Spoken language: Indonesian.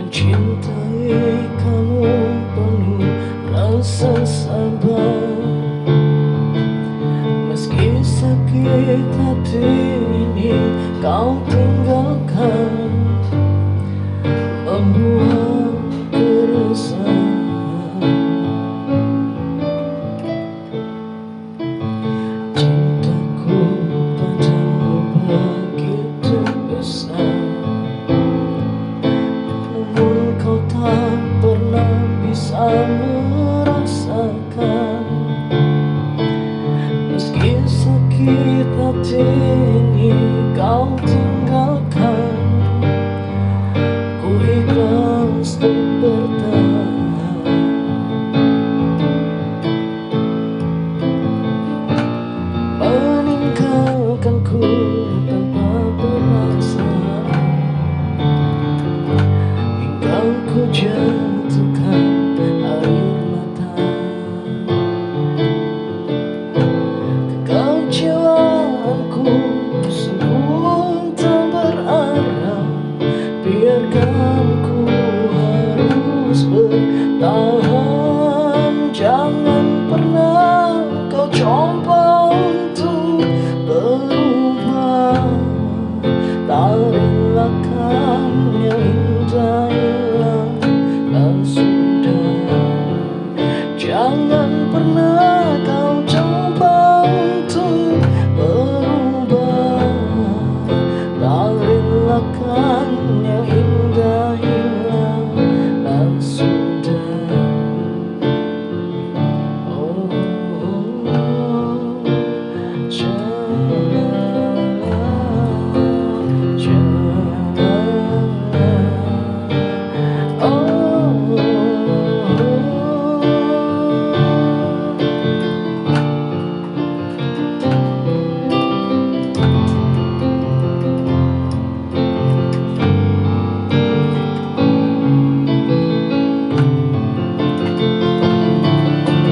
Mencintai kamu penuh rasa sabar, meski sakit hati ini kau tinggalkan, membuatku resah. Cintaku padamu begitu besar, kau tak pernah bisa merasakan. Meski sakit hati ini kau tinggalkan, ku ikhlas untuk bertahan. Meninggalkanku tanpa perasaan, ku jatuh